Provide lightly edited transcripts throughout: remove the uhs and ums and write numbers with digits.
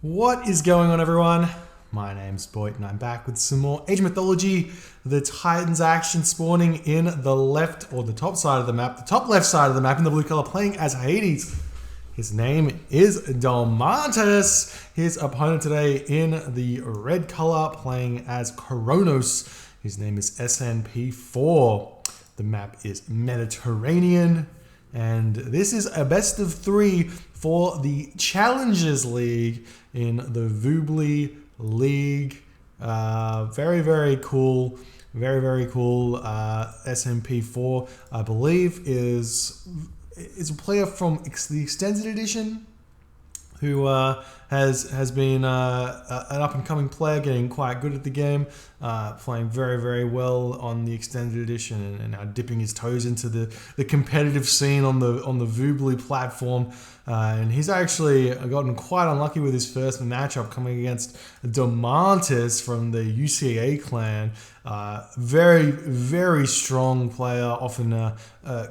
What is going on, everyone? My name's Boyd and I'm back with some more Age Mythology. The Titans action spawning in the left or the top side of the map, the top left side of the map in the blue color, playing as Hades. His name is Domantis. His opponent today in the red color, playing as Kronos. His name is SNP4. The map is Mediterranean. And this is a best of 3 for the Challengers League in the Voobly League. Very, very cool. Very, very cool. SMP4, I believe, is a player from the Extended Edition who has been an up-and-coming player, getting quite good at the game, playing very, very well on the Extended Edition, and now dipping his toes into the competitive scene on the Voobly platform. And he's actually gotten quite unlucky with his first matchup coming against Domantis from the UCA clan. Very, very strong player, often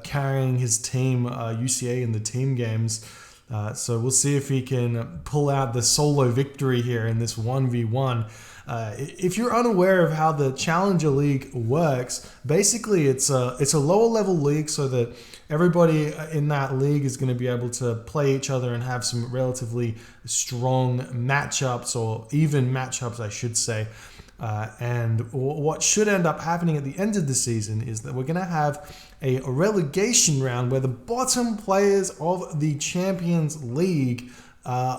carrying his team, UCA, in the team games. So we'll see if he can pull out the solo victory here in this 1v1. If you're unaware of how the Challenger League works, basically it's a lower level league so that everybody in that league is going to be able to play each other and have some relatively strong matchups, or even matchups, I should say. And what should end up happening at the end of the season is that we're going to have a relegation round where the bottom players of the Champions League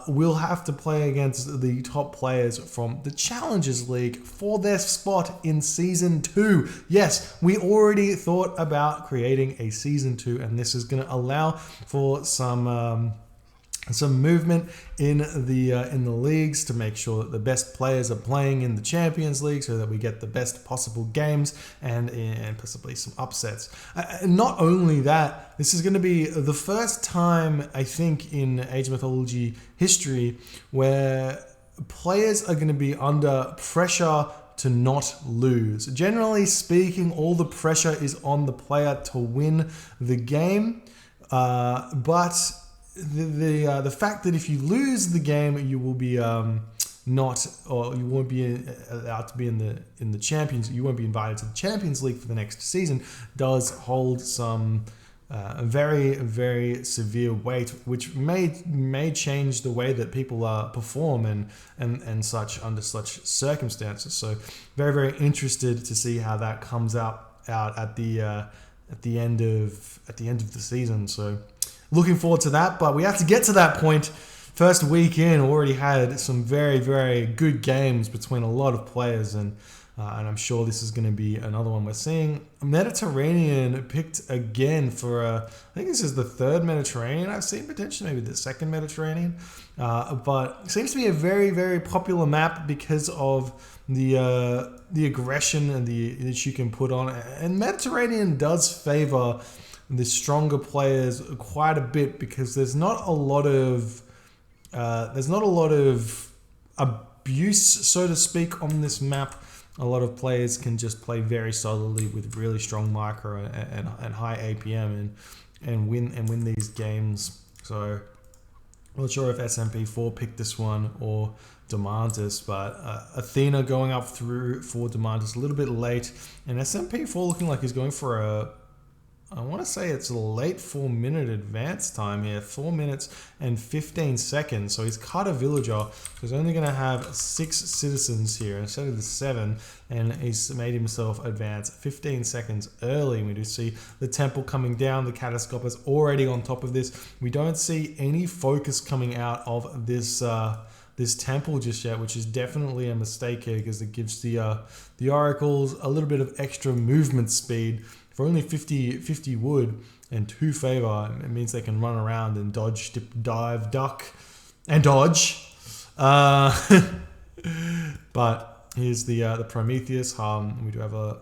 will have to play against the top players from the Challengers League for their spot in Season 2. Yes, we already thought about creating a Season 2, and this is going to allow for some movement in the leagues to make sure that the best players are playing in the Champions League, so that we get the best possible games and possibly some upsets. Not only that, this is going to be the first time, I think, in Age Mythology history where players are going to be under pressure to not lose. Generally speaking, all the pressure is on the player to win the game, but the fact that if you lose the game, you will be you won't be allowed to be in the Champions. You won't be invited to the Champions League for the next season. Does hold some very, very severe weight, which may change the way that people perform and such under such circumstances. So very, very interested to see how that comes out at the end of the season. So looking forward to that, but we have to get to that point. First week in, already had some very, very good games between a lot of players, and I'm sure this is going to be another one. We're seeing Mediterranean picked again for I think this is the third Mediterranean I've seen, potentially maybe the second Mediterranean, but it seems to be a very, very popular map because of the aggression and that you can put on, and Mediterranean does favor the stronger players quite a bit because there's not a lot of abuse, so to speak, on this map. A lot of players can just play very solidly with really strong micro and high APM and win these games. So I'm not sure if SMP4 picked this one or Domantis, but Athena going up through for Domantis a little bit late, and SMP4 looking like he's going for I want to say it's a late 4-minute advance time here, 4 minutes and 15 seconds. So he's cut a villager, so he's only going to have 6 citizens here instead of the 7, and he's made himself advance 15 seconds early. We do see the temple coming down, the Catastrophe already on top of this. We don't see any focus coming out of this temple just yet, which is definitely a mistake here because it gives the oracles a little bit of extra movement speed. For only 50 wood and 2 favor, it means they can run around and dodge, dip, dive, duck, and dodge. But here's the Prometheus. We do have a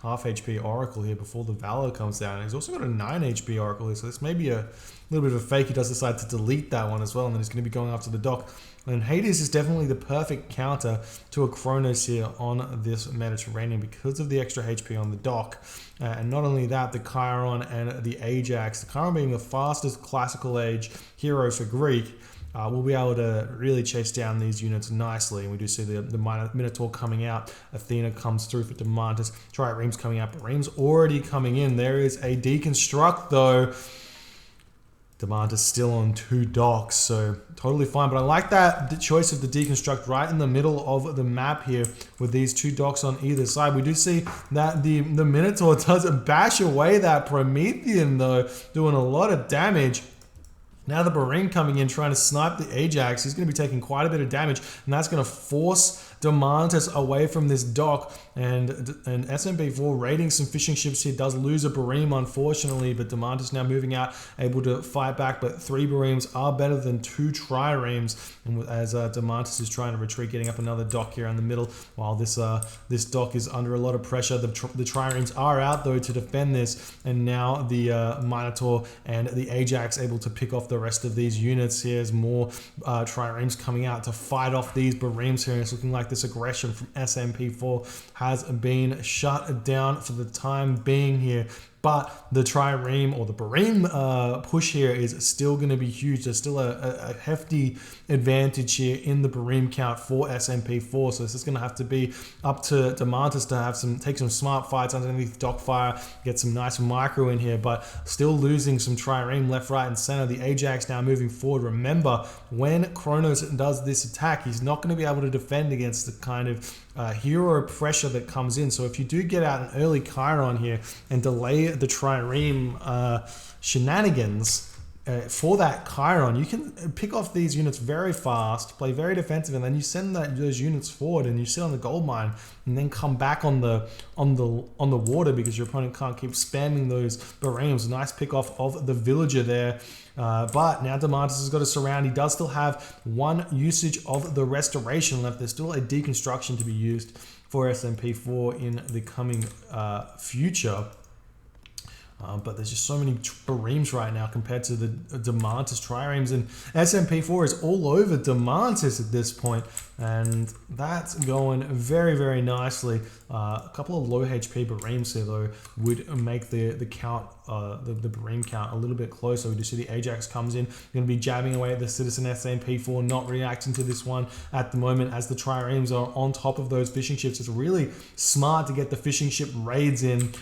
half HP Oracle here before the Valor comes down. He's also got a 9 HP Oracle here, so this may be a little bit of a fake. He does decide to delete that one as well, and then he's going to be going after the dock. And Hades is definitely the perfect counter to a Kronos here on this Mediterranean because of the extra HP on the dock. And not only that, the Chiron and the Ajax. The Chiron being the fastest classical age hero for Greek, we'll be able to really chase down these units nicely. And we do see the Minotaur coming out. Athena comes through for Demantis. Triremes coming out, but Reem's already coming in. There is a deconstruct though. Demantis still on 2 docks, so totally fine. But I like that the choice of the deconstruct right in the middle of the map here with these 2 docks on either side. We do see that the Minotaur does bash away that Promethean though, doing a lot of damage. Now the Barine coming in trying to snipe the Ajax. He's going to be taking quite a bit of damage, and that's going to force Demantis away from this dock. And SMP4 raiding some fishing ships here does lose a Barime, unfortunately, but Demantis now moving out, able to fight back. But 3 Barimes are better than 2 Triremes, and as Demantis is trying to retreat, getting up another dock here in the middle, while this this dock is under a lot of pressure. The Triremes are out though to defend this, and now the Minotaur and the Ajax able to pick off the rest of these units. Here's more Triremes coming out to fight off these Barimes here, and it's looking like this aggression from SMP4 has been shut down for the time being here. But the Trireme or the Barime push here is still going to be huge. There's still a hefty advantage here in the Barime count for SMP4. So this is going to have to be up to Demantis to have take some smart fights underneath Dockfire, get some nice micro in here, but still losing some Trireme left, right, and center. The Ajax now moving forward. Remember, when Kronos does this attack, he's not going to be able to defend against the kind of hero pressure that comes in. So if you do get out an early Chiron here and delay the Trireme shenanigans for that Chiron, you can pick off these units very fast, play very defensive, and then you send those units forward and you sit on the gold mine and then come back on the water because your opponent can't keep spamming those Barimes. Nice pick off of the villager there. But now Demantis has got to surround. He does still have 1 usage of the restoration left. There's still a deconstruction to be used for SMP4 in the coming future. But there's just so many Barimes right now compared to the Demantis Triremes, and SMP4 is all over Demantis at this point, and that's going very, very nicely. A couple of low HP Barimes here though would make the count, the Barime count a little bit closer. We do see the Ajax comes in, going to be jabbing away at the Citizen SMP4, not reacting to this one at the moment as the Triremes are on top of those fishing ships. It's really smart to get the fishing ship raids in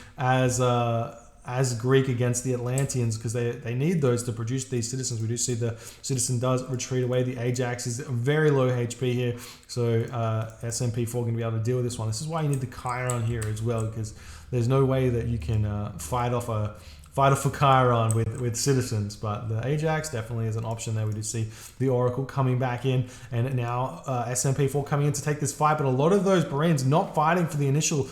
as Greek against the Atlanteans, because they need those to produce these citizens. We do see the Citizen does retreat away. The Ajax is very low HP here, so SMP4 going to be able to deal with this one. This is why you need the Chiron here as well, because there's no way that you can fight off a Chiron with Citizens, but the Ajax definitely is an option there. We do see the Oracle coming back in, and now SMP4 coming in to take this fight, but a lot of those Barimes not fighting for the initial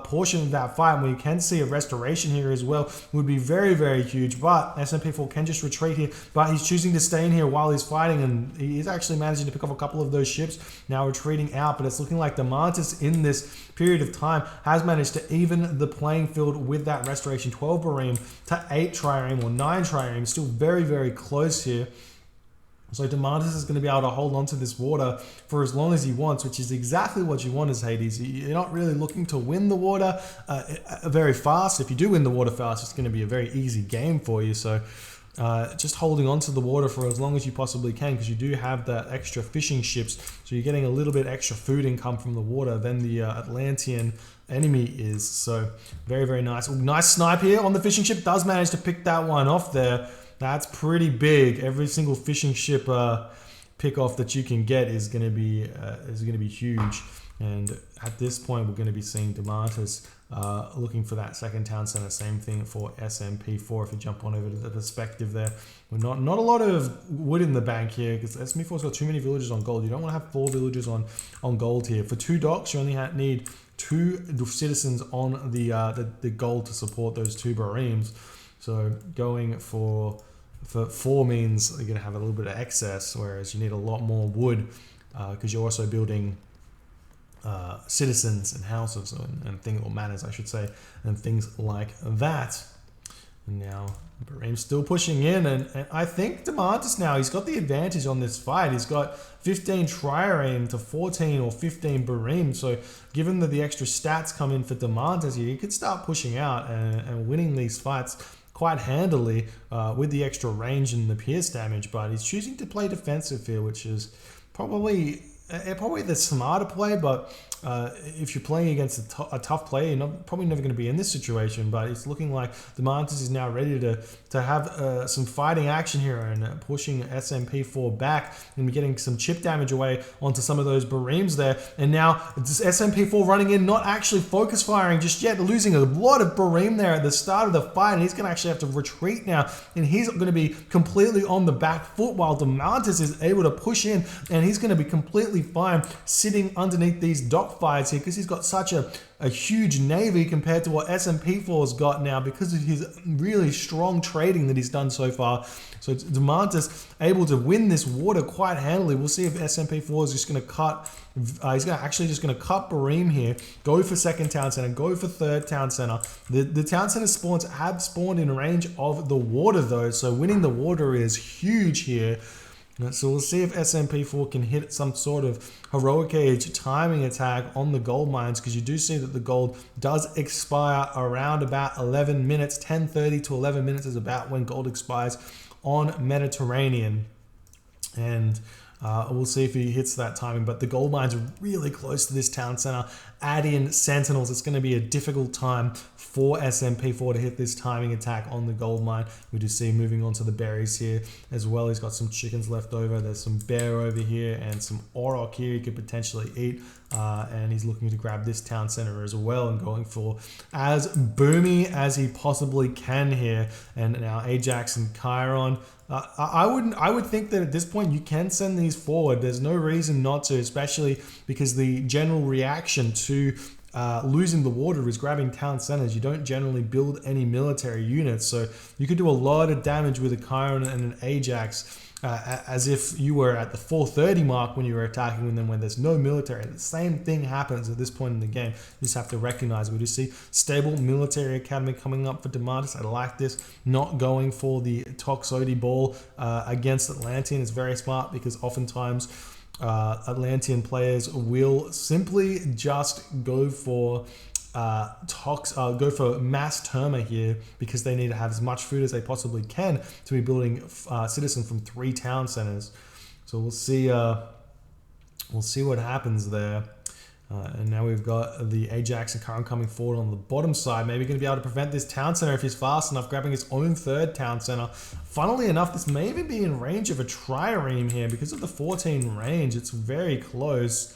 portion of that fight. And we can see a restoration here as well would be very, very huge, but SMP4 can just retreat here, but he's choosing to stay in here while he's fighting, and he's actually managing to pick off a couple of those ships, now retreating out. But it's looking like Demantis in this period of time has managed to even the playing field with that restoration. 12 Barime to 8 Trireme or 9 Trireme, still very, very close here. So Demantis is going to be able to hold on to this water for as long as he wants, which is exactly what you want as Hades. You're not really looking to win the water very fast. If you do win the water fast, it's going to be a very easy game for you. So just holding on to the water for as long as you possibly can, because you do have that extra fishing ships. So you're getting a little bit extra food income from the water than the Atlantean enemy is. So very, very nice. Nice snipe here on the fishing ship. Does manage to pick that one off there. That's pretty big. Every single fishing ship pick off that you can get is going to be huge. And at this point, we're going to be seeing Demantis looking for that second town center. Same thing for SMP4. If you jump on over to the perspective there, we're not a lot of wood in the bank here, because SMP4's got too many villagers on gold. You don't want to have 4 villagers on gold here. For 2 docks, you only need 2 citizens on the gold to support those 2 Barimes. So going for 4 means you're going to have a little bit of excess, whereas you need a lot more wood because you're also building citizens and houses and things, or manors I should say, and things like that. And now Barime's still pushing in, and I think Demantis now, he's got the advantage on this fight. He's got 15 Trireme to 14 or 15 Barime, so given that the extra stats come in for Demantis here, he could start pushing out and winning these fights quite handily with the extra range and the pierce damage, but he's choosing to play defensive here, which is probably the smarter play, but if you're playing against a tough player, you're probably never going to be in this situation. But it's looking like Damantis is now ready to have some fighting action here and pushing SMP4 back and getting some chip damage away onto some of those Bareems there. And now this SMP4 running in, not actually focus firing just yet, losing a lot of Bareem there at the start of the fight, and he's going to actually have to retreat now, and he's going to be completely on the back foot while Damantis is able to push in, and he's going to be completely fine sitting underneath these dock fights here because he's got such a huge navy compared to what SMP4's got now because of his really strong trading that he's done so far. So Damantis able to win this water quite handily. We'll see if SMP4 is just going to cut. He's just going to cut Bareem here, go for second town center, go for third town center. The town center spawns have spawned in range of the water though, so winning the water is huge here. So we'll see if SMP4 can hit some sort of heroic age timing attack on the gold mines, because you do see that the gold does expire around about 11 minutes. 10:30 to 11 minutes is about when gold expires on Mediterranean. And we'll see if he hits that timing, but the gold mines are really close to this town center. Add in sentinels, it's going to be a difficult time for SMP4 to hit this timing attack on the gold mine. We do see moving on to the berries here as well. He's got some chickens left over. There's some bear over here and some auroch here he could potentially eat. And he's looking to grab this town center as well and going for as boomy as he possibly can here. And now Ajax and Chiron. I would think that at this point you can send these forward. There's no reason not to, especially because the general reaction to losing the water is grabbing town centers. You don't generally build any military units, so you could do a lot of damage with a Chiron and an Ajax as if you were at the 430 mark when you were attacking, and then when there's no military. The same thing happens at this point in the game. You just have to recognize. We do see stable military academy coming up for Damantis. I like this. Not going for the Toxote ball against Atlantean is very smart, because oftentimes Atlantean players will simply just go for go for mass Terma here, because they need to have as much food as they possibly can to be building citizen from 3 town centers. So we'll see what happens there. And now we've got the Ajax and Chiron coming forward on the bottom side. Maybe going to be able to prevent this town center if he's fast enough, grabbing his own third town center. Funnily enough, this may even be in range of a trireme here because of the 14 range. It's very close.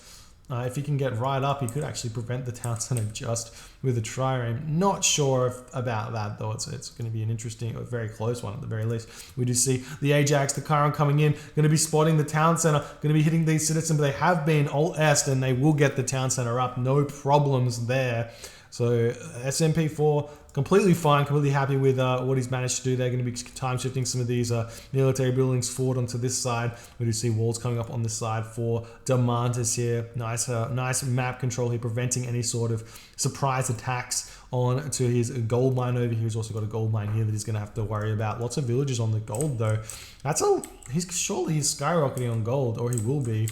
If he can get right up, he could actually prevent the town center just with a trireme. Not sure about that though. It's going to be an interesting, or very close one at the very least. We do see the Ajax, the Chiron coming in, going to be spotting the town center, going to be hitting these citizens, but they have been Alt-Est and they will get the town center up. No problems there. So SMP4 completely fine, completely happy with what he's managed to do. They're going to be time shifting some of these military buildings forward onto this side. We do see walls coming up on this side for Damantis here. Nice map control here, preventing any sort of surprise attacks on to his gold mine over here. He's also got a gold mine here that he's going to have to worry about. Lots of villagers on the gold though. He's skyrocketing on gold, or he will be.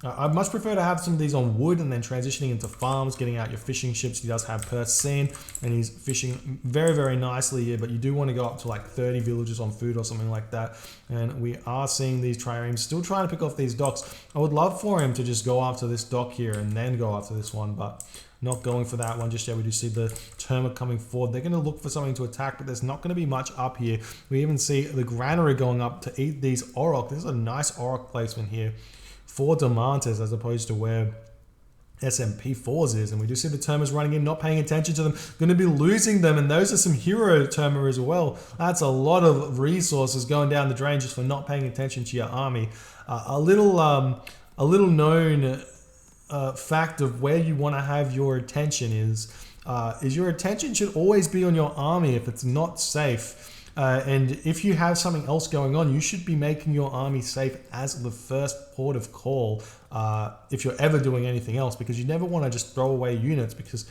I'd much prefer to have some of these on wood and then transitioning into farms, getting out your fishing ships. He does have Persine and he's fishing very, very nicely here, but you do want to go up to like 30 villages on food or something like that. And we are seeing these triremes still trying to pick off these docks. I would love for him to just go after this dock here and then go after this one, but not going for that one just yet. We do see the Terma coming forward. They're going to look for something to attack, but there's not going to be much up here. We even see the granary going up to eat these auroch. This is a nice auroch placement here for Damantis as opposed to where SMP4's is. And we do see the Termas running in, not paying attention to them, going to be losing them, and those are some hero Terma as well. That's a lot of resources going down the drain just for not paying attention to your army. A little known fact of where you want to have your attention is your attention should always be on your army if it's not safe. And if you have something else going on, you should be making your army safe as the first port of call if you're ever doing anything else, because you never want to just throw away units, because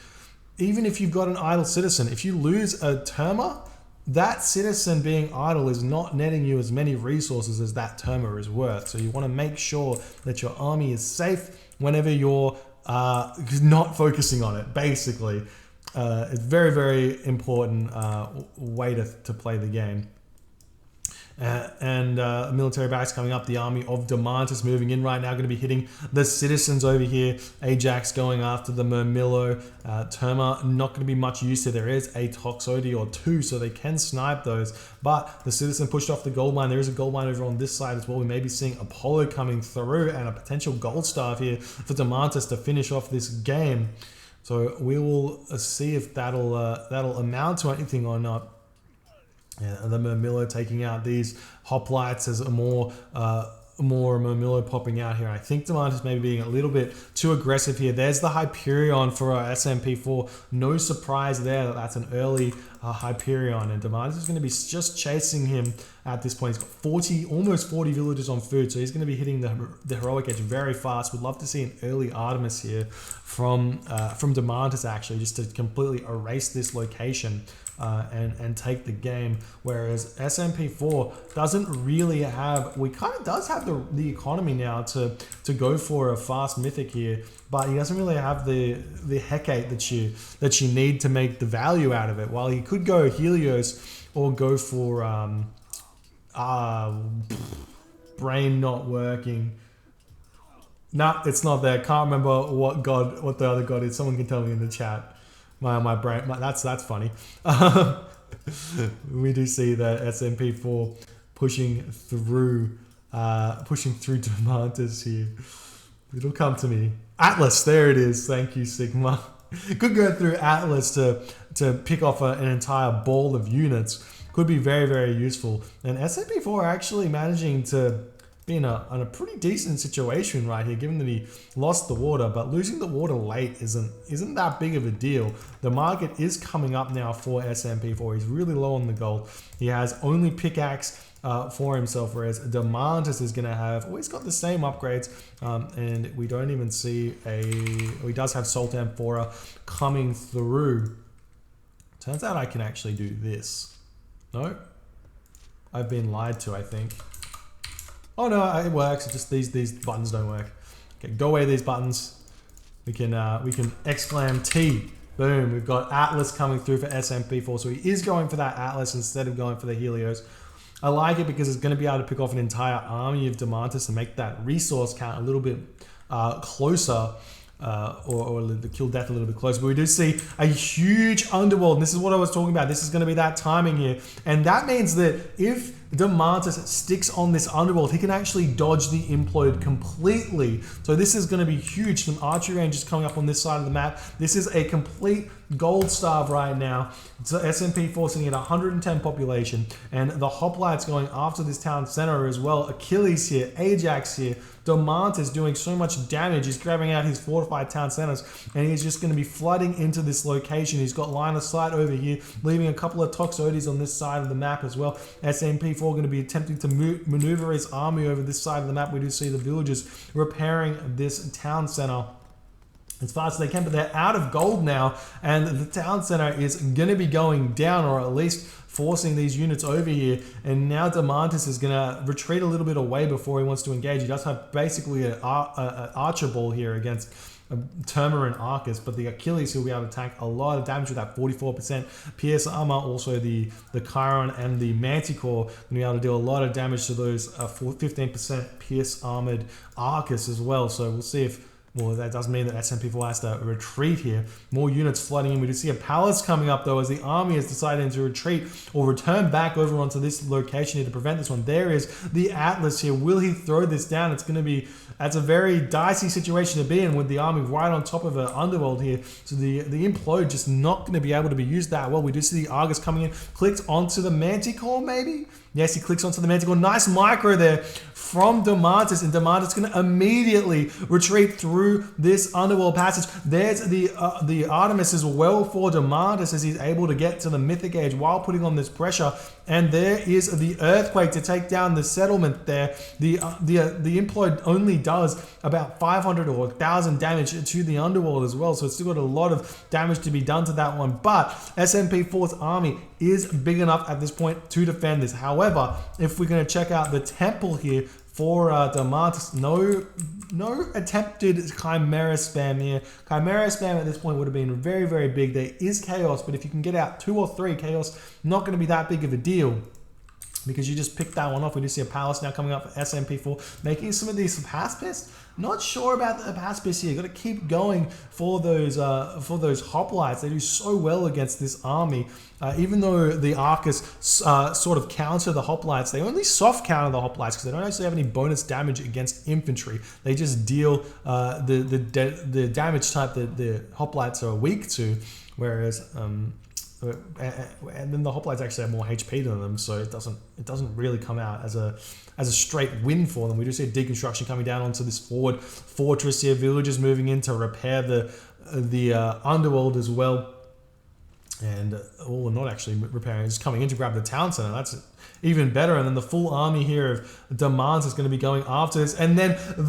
even if you've got an idle citizen, if you lose a Terma, that citizen being idle is not netting you as many resources as that Terma is worth. So you want to make sure that your army is safe whenever you're not focusing on it, basically. it's very, very important way to play the game. Military barracks coming up. The army of Damantis moving in right now, going to be hitting the citizens over here. Ajax going after the Murmillo. Terma not going to be much use here. There is a Toxote or two, so they can snipe those. But the citizen pushed off the gold mine. There is a gold mine over on this side as well. We may be seeing Apollo coming through and a potential gold staff here for Damantis to finish off this game. So we will see if that'll amount to anything or not. Yeah, the Murmillo taking out these hoplites as a more Murmillo popping out here. I think Damantis maybe being a little bit too aggressive here. There's the Hyperion for our SMP4. No surprise there that that's an early Hyperion, and Damantis is going to be just chasing him at this point. He's got almost 40 villagers on food, so he's going to be hitting the heroic edge very fast. Would love to see an early Artemis here from Damantis, actually, just to completely erase this location. And take the game, whereas SMP4 doesn't really have, does have the economy now to go for a fast mythic here, but he doesn't really have the Hecate that you need to make the value out of it. While he could go Helios or go for brain not working. Nah, it's not there. Can't remember what the other god is. Someone can tell me in the chat. My brain, that's funny. We do see that SMP4 pushing through Damantis here. It'll come to me. Atlas, there it is. Thank you, Sigma. Could go through Atlas to pick off an entire ball of units. Could be very, very useful. And SMP4 actually managing to be in a pretty decent situation right here, given that he lost the water, but losing the water late isn't that big of a deal. The market is coming up now for SMP4. He's really low on the gold. He has only pickaxe for himself, whereas Damantis is going to have, he's got the same upgrades, and we don't even see he does have Salt Amphora coming through. Turns out I can actually do this. No? I've been lied to, I think. Oh no, it works. It's just these buttons don't work. Okay, go away these buttons. We can exclam T. Boom. We've got Atlas coming through for SMP4. So he is going for that Atlas instead of going for the Helios. I like it because it's going to be able to pick off an entire army of Damantis and make that resource count a little bit closer. Or the kill death a little bit closer. But we do see a huge underworld. And this is what I was talking about. This is going to be that timing here. And that means that if Damantis sticks on this underworld, he can actually dodge the implode completely. So this is going to be huge. Some archery ranges coming up on this side of the map. This is a complete gold starve right now. So SMP4 sitting at 110 population, and the hoplites going after this town center as well. Achilles here, Ajax here, Damantis doing so much damage. He's grabbing out his fortified town centers, and he's just going to be flooding into this location. He's got line of sight over here, leaving a couple of Toxotes on this side of the map as well. SMP4 going to be attempting to maneuver his army over this side of the map. We do see the villagers repairing this town center as fast as they can, but they're out of gold now, and the town center is going to be going down, or at least forcing these units over here. And now Damantis is going to retreat a little bit away before he wants to engage. He does have basically an archer ball here against Terma and Arcus, but the Achilles will be able to tank a lot of damage with that 44% PS armor. Also the Chiron and the Manticore going to be able to deal a lot of damage to those 15% PS armored Arcus as well. So we'll see if, well, that does mean that SMP4 has to retreat here. More units flooding in. We do see a palace coming up though, as the army is deciding to retreat or return back over onto this location here to prevent this one. There is the Atlas here. Will he throw this down? It's going to be, that's a very dicey situation to be in with the army right on top of an underworld here. So the implode just not going to be able to be used that well. We do see the Argus coming in, clicked onto the Manticore maybe? Yes, he clicks onto the Manticore. Nice micro there from Damantis, and Damantis going to immediately retreat through this underworld passage. There's the Artemis as well for Damantis as he's able to get to the Mythic Age while putting on this pressure. And there is the Earthquake to take down the settlement there. The implode only does about 500 or 1,000 damage to the underworld as well, so it's still got a lot of damage to be done to that one. But SMP4's army is big enough at this point to defend this. However, if we're going to check out the temple here for Damantis. No attempted Chimera spam here. Chimera spam at this point would have been very, very big. There is Chaos, but if you can get out 2 or 3, Chaos not going to be that big of a deal, because you just picked that one off. We do see a Palace now coming up for SMP4, making some of these pass pits. Not sure about the pass pits here. Got to keep going for those hoplites. They do so well against this army. Even though the Arcus sort of counter the hoplites, they only soft counter the hoplites because they don't actually have any bonus damage against infantry. They just deal the damage type that the hoplites are weak to, whereas and then the hoplites actually have more HP than them, so it doesn't really come out as a straight win for them. We do see a deconstruction coming down onto this forward fortress here. Villagers moving in to repair the underworld as well, and we're not actually repairing, just coming in to grab the town center. That's even better. And then the full army here of Demands is going to be going after this, and then we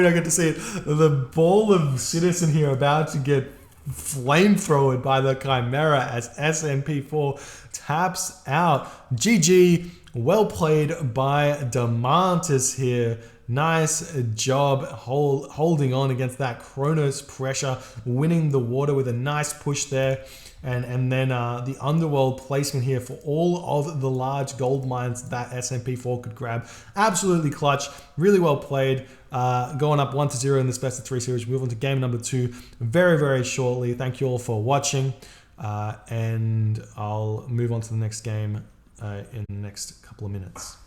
don't get to see it. The ball of citizen here about to get flamethrowered by the Chimera as SMP4 taps out. GG, well played by Damantis here. Nice job holding on against that Chronos pressure, winning the water with a nice push there. And then the underworld placement here for all of the large gold mines that SMP4 could grab. Absolutely clutch. Really well played. Going up 1-0 in this best of 3 series. Move on to game number 2 very, very shortly. Thank you all for watching. And I'll move on to the next game in the next couple of minutes.